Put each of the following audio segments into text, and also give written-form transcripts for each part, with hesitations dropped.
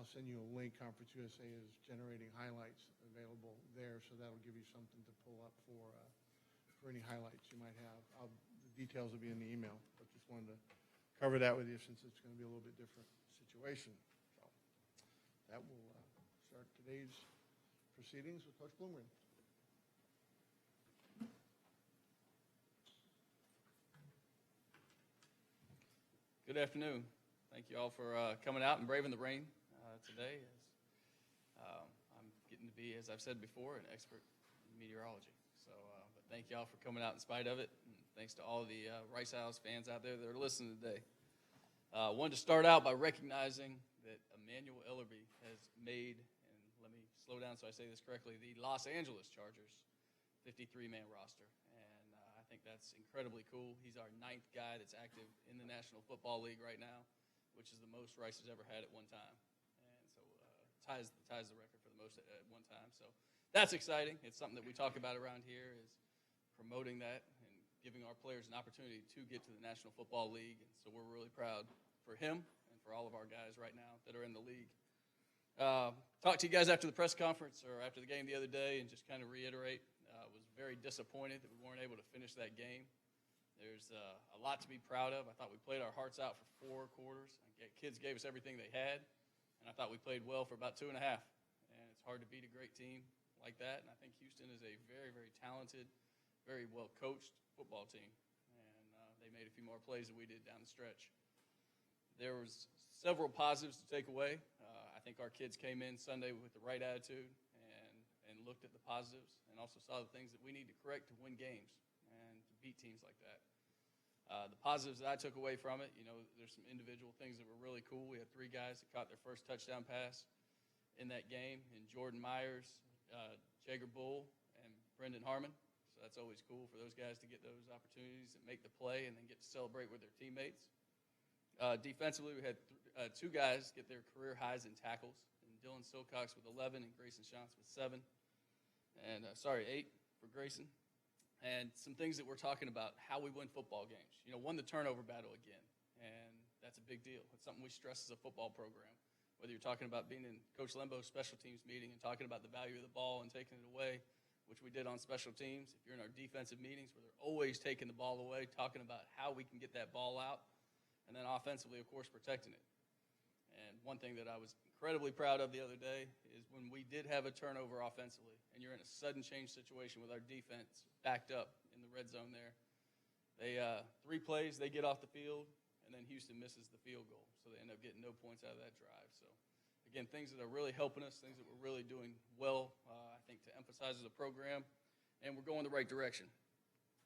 I'll send you a link. Conference USA is generating highlights available there, so that'll give you something to pull up for any highlights you might have. The details will be in the email, but just wanted to cover that with you since it's going to be a little bit different situation. So that will start today's proceedings with Coach Bloomgren. Good afternoon. Thank you all for coming out and braving the rain today. I'm getting to be, as I've said before, an expert in meteorology. So, but thank you all for coming out in spite of it. And thanks to all the Rice House fans out there that are listening today. I wanted to start out by recognizing that Emmanuel Ellerby has made, and let me slow down so I say this correctly, the Los Angeles Chargers 53-man roster. And I think that's incredibly cool. He's our 9th guy that's active in the National Football League right now, which is the most Rice has ever had at one time. And so ties the record for the most at one time. So that's exciting. It's something that we talk about around here, is promoting that and giving our players an opportunity to get to the National Football League. And so we're really proud for him and for all of our guys right now that are in the league. Talked to you guys after the press conference or after the game the other day and just kind of reiterate, was very disappointed that we weren't able to finish that game. There's a lot to be proud of. I thought we played our hearts out for 4 quarters. Kids gave us everything they had, and I thought we played well for about 2.5. And it's hard to beat a great team like that. And I think Houston is a very, very talented, very well-coached football team. And they made a few more plays than we did down the stretch. There was several positives to take away. I think our kids came in Sunday with the right attitude and looked at the positives and also saw the things that we need to correct to win games and to beat teams like that. The positives that I took away from it, there's some individual things that were really cool. We had 3 guys that caught their first touchdown pass in that game, in Jordan Myers, Jager Bull, and Brendan Harmon. So that's always cool for those guys to get those opportunities and make the play and then get to celebrate with their teammates. Defensively, we had 2 guys get their career highs in tackles, and Dylan Silcox with 11 and Grayson Shantz with 7. And 8 for Grayson. And some things that we're talking about, how we win football games. Won the turnover battle again, and that's a big deal. It's something we stress as a football program. Whether you're talking about being in Coach Lembo's special teams meeting and talking about the value of the ball and taking it away, which we did on special teams. If you're in our defensive meetings where they're always taking the ball away, talking about how we can get that ball out, and then offensively, of course, protecting it. And one thing that I was incredibly proud of the other day is when we did have a turnover offensively, and you're in a sudden change situation with our defense backed up in the red zone there. They 3 plays, they get off the field, and then Houston misses the field goal. So they end up getting no points out of that drive. So, again, things that are really helping us, things that we're really doing well, I think, to emphasize as a program, and we're going the right direction.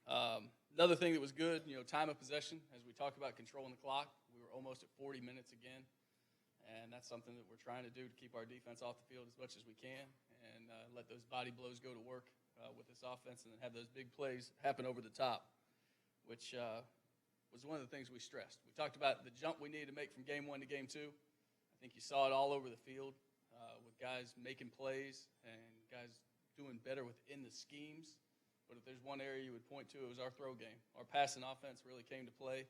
Another thing that was good, time of possession. As we talk about controlling the clock, we were almost at 40 minutes again. And that's something that we're trying to do to keep our defense off the field as much as we can and let those body blows go to work with this offense and then have those big plays happen over the top, which was one of the things we stressed. We talked about the jump we needed to make from game 1 to game 2. I think you saw it all over the field with guys making plays and guys doing better within the schemes. But if there's one area you would point to, it was our throw game. Our passing offense really came to play.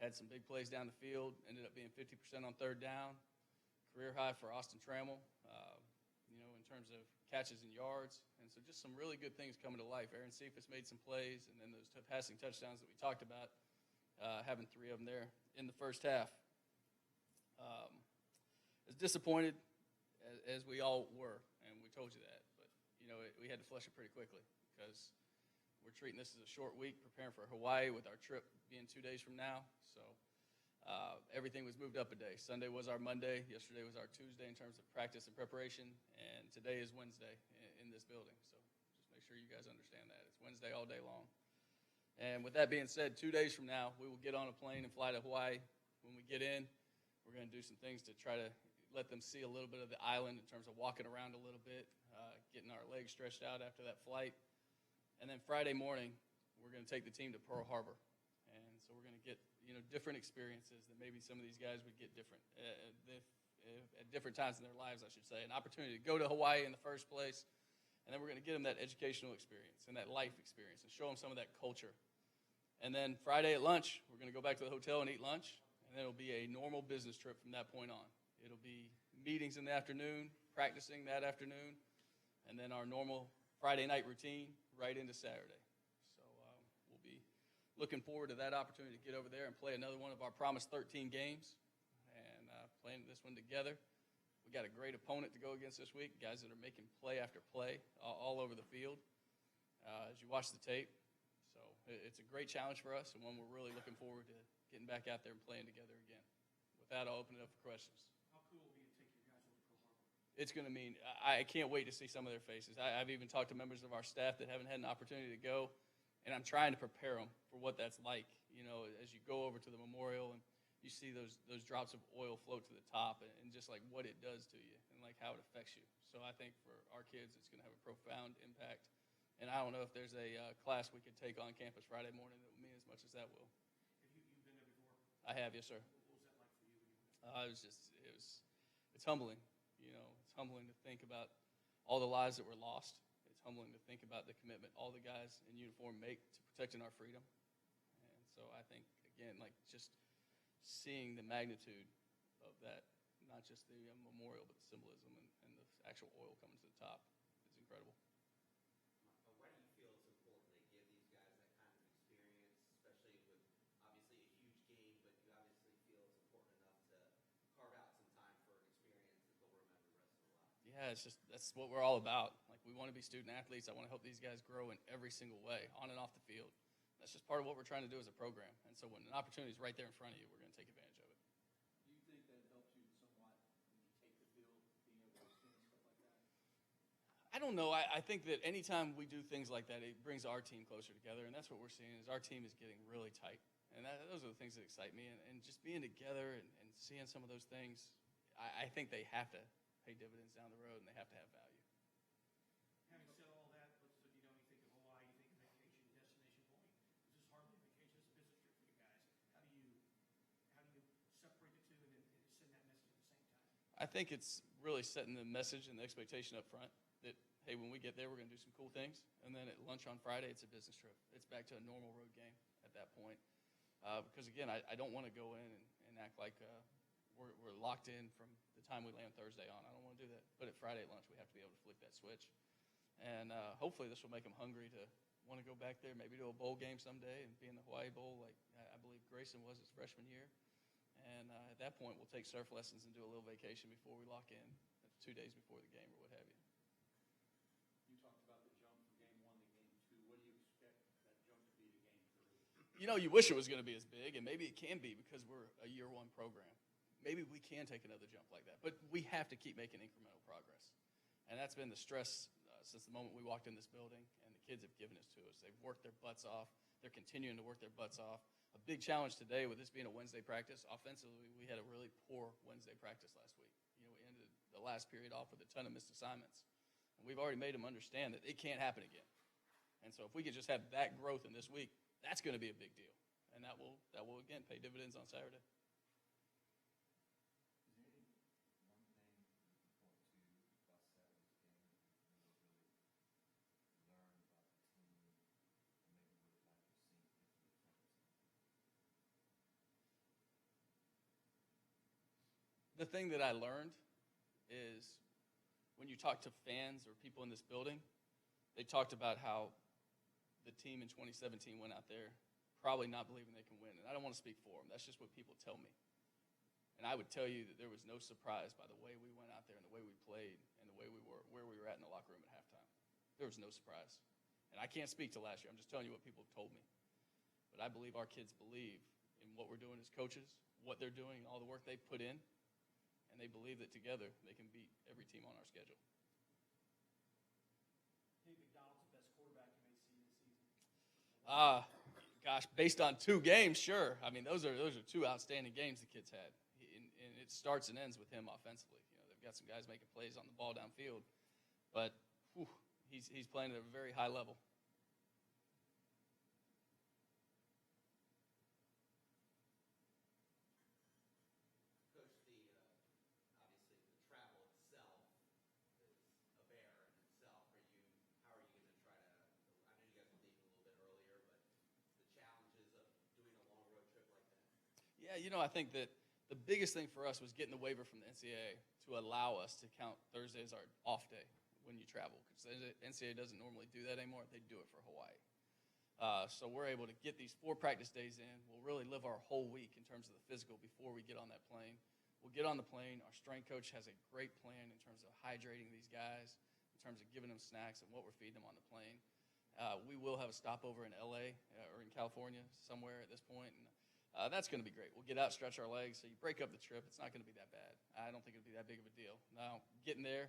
Had some big plays down the field, ended up being 50% on 3rd down. Career high for Austin Trammell, in terms of catches and yards. And so just some really good things coming to life. Aaron Cephas made some plays, and then those passing touchdowns that we talked about, having 3 of them there in the first half. As disappointed as we all were, and we told you that, but, we had to flush it pretty quickly because we're treating this as a short week, preparing for Hawaii with our trip being 2 days from now. So everything was moved up a day. Sunday was our Monday. Yesterday was our Tuesday in terms of practice and preparation. And today is Wednesday in this building. So just make sure you guys understand that. It's Wednesday all day long. And with that being said, 2 days from now, we will get on a plane and fly to Hawaii. When we get in, we're going to do some things to try to let them see a little bit of the island in terms of walking around a little bit, getting our legs stretched out after that flight. And then Friday morning, we're going to take the team to Pearl Harbor. And so we're going to get, different experiences that maybe some of these guys would get different at different times in their lives, I should say. An opportunity to go to Hawaii in the first place. And then we're going to get them that educational experience and that life experience and show them some of that culture. And then Friday at lunch, we're going to go back to the hotel and eat lunch. And then it'll be a normal business trip from that point on. It'll be meetings in the afternoon, practicing that afternoon, and then our normal Friday night routine right into Saturday. So we'll be looking forward to that opportunity to get over there and play another one of our promised 13 games, and playing this one together. We got a great opponent to go against this week, guys that are making play after play all over the field as you watch the tape. So it's a great challenge for us, and one we're really looking forward to getting back out there and playing together again. With that, I'll open it up for questions. How cool will it be to take your guys over to Pearl Harbor? It's going to mean I can't wait to see some of their faces. I've even talked to members of our staff that haven't had an opportunity to go, and I'm trying to prepare them for what that's like. You know, as you go over to the memorial and you see those drops of oil float to the top, and just like what it does to you and like how it affects you. So I think for our kids, it's going to have a profound impact. And I don't know if there's a class we could take on campus Friday morning that will mean as much as that will. Have you've been there before? I have, yes, sir. What was that like for you? It's humbling. You know, it's humbling to think about all the lives that were lost. It's humbling to think about the commitment all the guys in uniform make to protecting our freedom. And so I think, again, like just seeing the magnitude of that, not just the memorial, but the symbolism and the actual oil coming to the top is incredible. Why do you feel it's important to give these guys that kind of experience, especially with obviously a huge game, but you obviously feel it's important enough to carve out some time for an experience that they'll remember the rest of their life? Yeah, that's what we're all about. Like, we want to be student athletes. I want to help these guys grow in every single way, on and off the field. That's just part of what we're trying to do as a program. And so when an opportunity is right there in front of you, we're going to take advantage of it. Do you think that helps you somewhat when you take the field, being able to experience stuff like that? I don't know. I think that anytime we do things like that, it brings our team closer together, and that's what we're seeing is our team is getting really tight. And those are the things that excite me. And just being together and seeing some of those things, I think they have to pay dividends down the road, and they have to have value. Having said all that, you think of Hawaii, you think of vacation, destination point. This is hardly a vacation, it's a business trip for you guys. How do you separate the two and send that message at the same time? I think it's really setting the message and the expectation up front that, hey, when we get there, we're going to do some cool things. And then at lunch on Friday, it's a business trip. It's back to a normal road game at that point. Because, again, I don't want to go in and act like we're locked in from the time we land Thursday on. I don't want to do that. But at Friday at lunch, we have to be able to flick that switch. And hopefully this will make them hungry to want to go back there, maybe to a bowl game someday and be in the Hawaii Bowl like I believe Grayson was his freshman year. And at that point, we'll take surf lessons and do a little vacation before we lock in 2 days before the game or what have you. You talked about the jump from game 1 to game 2. What do you expect that jump to be to game 3? You know, you wish it was going to be as big, and maybe it can be because we're a year-one program. Maybe we can take another jump like that, but we have to keep making incremental progress. And that's been the stress since the moment we walked in this building, and the kids have given it to us. They've worked their butts off. They're continuing to work their butts off. A big challenge today with this being a Wednesday practice, offensively, we had a really poor Wednesday practice last week. You know, we ended the last period off with a ton of missed assignments. And we've already made them understand that it can't happen again. And so if we could just have that growth in this week, that's going to be a big deal. And that will again, pay dividends on Saturday. Is there one thing you can point to about Saturday's game that you really learned about the team and maybe would have liked to have seen differently? The thing that I learned is when you talk to fans or people in this building, they talked about how the team in 2017 went out there probably not believing they can win. And I don't want to speak for them. That's just what people tell me. And I would tell you that there was no surprise by the way we went out there and the way we played and the way we were, where we were at in the locker room at halftime. There was no surprise. And I can't speak to last year. I'm just telling you what people have told me. But I believe our kids believe in what we're doing as coaches, what they're doing, all the work they've put in. And they believe that together they can beat every team on our schedule. Do you think McDonald's the best quarterback you may see this season? Gosh, based on 2 games, sure. I mean, those are 2 outstanding games the kids had. And it starts and ends with him offensively. You know, they've got some guys making plays on the ball downfield. But he's playing at a very high level. Coach, obviously the travel itself is a bear in itself. How are you going to try to? I know you guys were leaving a little bit earlier, but the challenges of doing a long road trip like that. Yeah, you know, I think that the biggest thing for us was getting the waiver from the NCAA to allow us to count Thursday as our off day when you travel, because the NCAA doesn't normally do that anymore. They do it for Hawaii. So we're able to get these 4 practice days in. We'll really live our whole week in terms of the physical before we get on that plane. We'll get on the plane. Our strength coach has a great plan in terms of hydrating these guys, in terms of giving them snacks and what we're feeding them on the plane. We will have a stopover in LA or in California somewhere at this point, and that's going to be great. We'll get out, stretch our legs. So you break up the trip. It's not going to be that bad. I don't think it'll be that big of a deal. Now, getting there,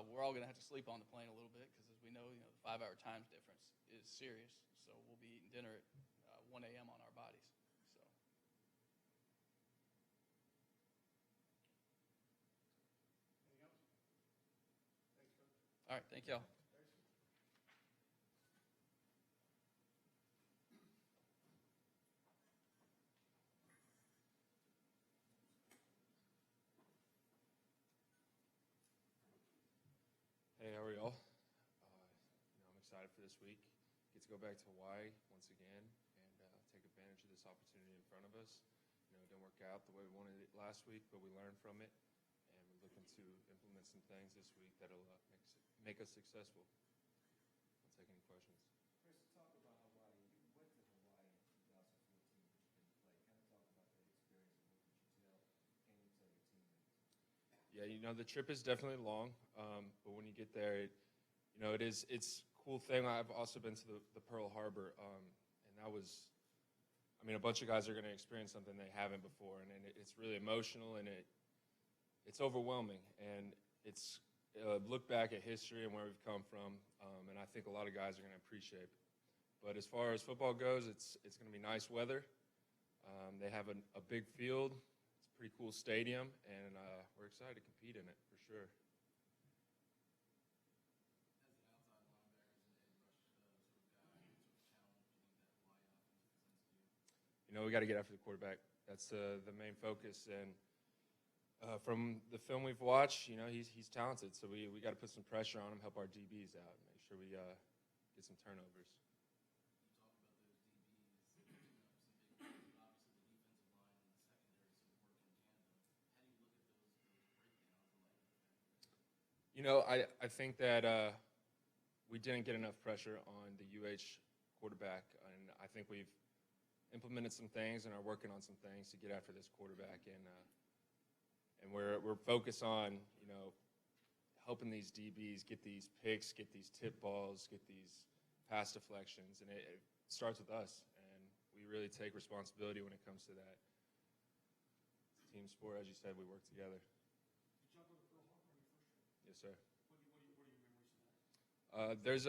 we're all going to have to sleep on the plane a little bit because, as we know, the 5-hour time difference is serious. So we'll be eating dinner at 1 a.m. on our bodies. So. Anything else? Thanks, Coach. All right, thank y'all. Hey, how are y'all? I'm excited for this week. Get to go back to Hawaii once again and take advantage of this opportunity in front of us. It didn't work out the way we wanted it last week, but we learned from it, and we're looking to implement some things this week that'll make us successful. I'll take any questions. Chris, talk about Hawaii. You went to Hawaii in 2014, but you didn't play. Kind of talk about that experience and what could you tell your teammates? Yeah, the trip is definitely long, but when you get there, it's a cool thing. I've also been to the Pearl Harbor, and that was, a bunch of guys are going to experience something they haven't before, and it's really emotional, and it's overwhelming, and it's look back at history and where we've come from, and I think a lot of guys are going to appreciate it. But as far as football goes, it's going to be nice weather. They have a big field. Pretty cool stadium, and we're excited to compete in it for sure. We got to get after the quarterback. That's the main focus, and from the film we've watched, he's talented, so we got to put some pressure on him, help our DBs out, make sure we get some turnovers. I think that we didn't get enough pressure on the UH quarterback, and I think we've implemented some things and are working on some things to get after this quarterback, and we're focused on helping these DBs get these picks, get these tip balls, get these pass deflections, and it starts with us, and we really take responsibility when it comes to that. It's a team sport, as you said. We work together. Did y'all go to Pearl Harbor on your first trip? Yes, sir. What are your memories of that? There's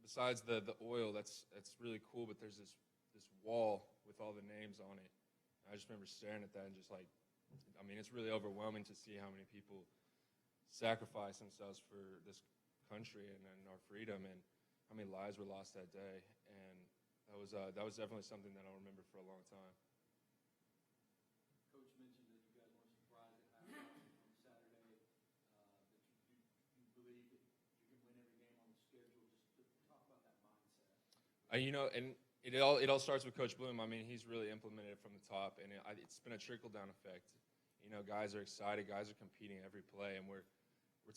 besides the oil, that's really cool, but there's this wall with all the names on it. I just remember staring at that and just it's really overwhelming to see how many people sacrifice themselves for this country and our freedom, and how many lives were lost that day. And that was definitely something that I'll remember for a long time. Coach mentioned that you guys weren't surprised at halftime on Saturday, that you believe that you can win every game on the schedule. Just talk about that mindset. And it all starts with Coach Bloom. He's really implemented it from the top, and it's been a trickle-down effect. Guys are excited. Guys are competing every play, and we're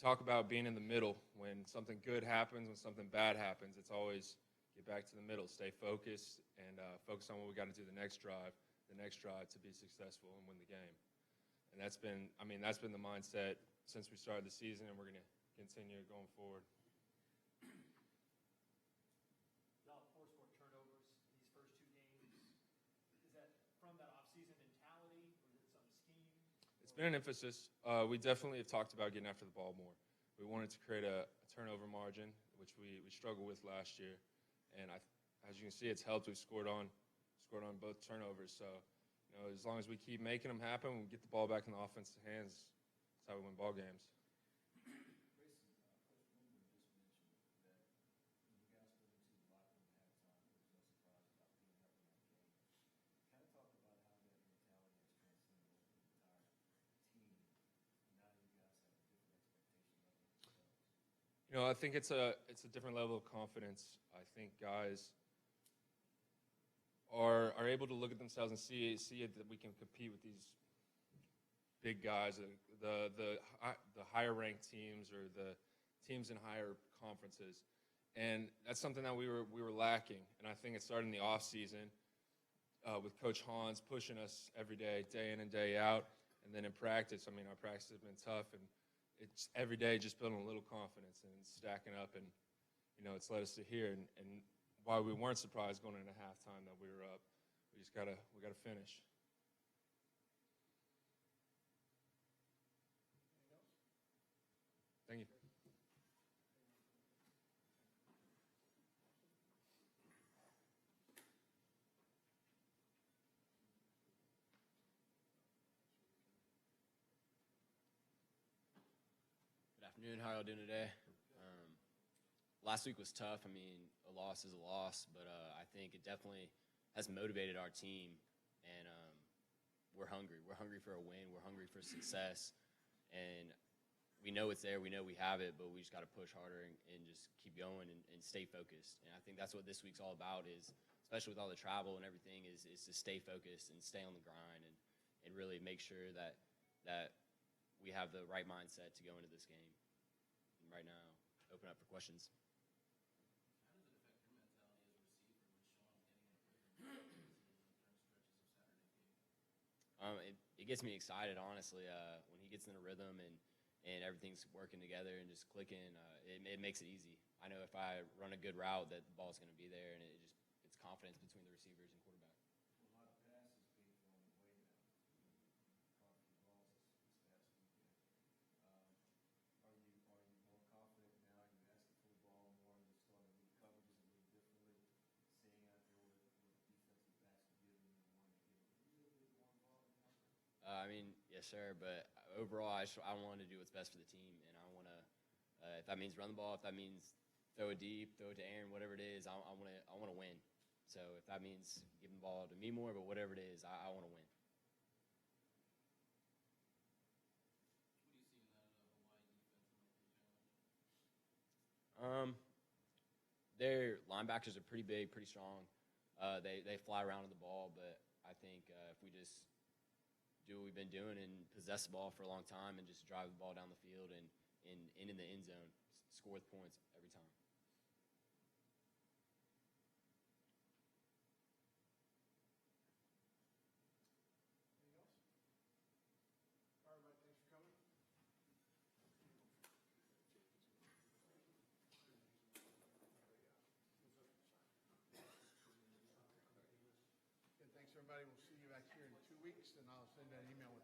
talking about being in the middle. When something good happens, when something bad happens, it's always get back to the middle, stay focused, and focus on what we got to do the next drive to be successful and win the game. And that's been the mindset since we started the season, and we're going to continue going forward. Y'all forced more turnovers these first 2 games. Is that from that off-season mentality, or is it some scheme? It's been an emphasis. We definitely have talked about getting after the ball more. We wanted to create a turnover margin, which we struggled with last year, and as you can see, it's helped. We've scored on both turnovers. So, as long as we keep making them happen, we get the ball back in the offensive hands. That's how we win ball games. I think it's a different level of confidence. I think guys are able to look at themselves and see it, that we can compete with these big guys, the higher ranked teams or the teams in higher conferences, and that's something that we were lacking. And I think it started in the off season with Coach Hans pushing us every day in and day out, and then in practice. I mean, our practice has been tough, and it's every day just building a little confidence and stacking up, and it's led us to here. And why we weren't surprised going into halftime that we were up, we gotta finish. Thank you. Good afternoon. How are y'all doing today? Last week was tough. I mean, a loss is a loss, but I think it definitely has motivated our team, and we're hungry. We're hungry for a win. We're hungry for success, and we know it's there. We know we have it, but we just got to push harder and just keep going and stay focused. And I think that's what this week's all about, is especially with all the travel and everything, is to stay focused and stay on the grind and really make sure that we have the right mindset to go into this game. And right now, open up for questions. It gets me excited, honestly, when he gets in a rhythm and everything's working together and just clicking. It makes it easy. I know if I run a good route that the ball's going to be there, and it's confidence between the receivers and quarterback. A lot of passes being thrown away now. Caught a few balls this past weekend. Are you more confident now? You asked the full ball more, and you're starting to read coverages a little differently, seeing out there what defensive backs are giving you, wanting to give a little bit more involvement now? I mean, yes, sir. But overall, I want to do what's best for the team, and I want to. If that means run the ball, if that means throw it deep, throw it to Aaron, whatever it is, I want to win. So if that means giving the ball to me more, but whatever it is, I want to win. Their linebackers are pretty big, pretty strong. They fly around with the ball, but I think if we just do what we've been doing and possess the ball for a long time and just drive the ball down the field and in the end zone, score with points every time. Anything else? All right, Mike, thanks for coming. Good, thanks, everybody. We'll see you back here in 2 weeks, and I'll send an email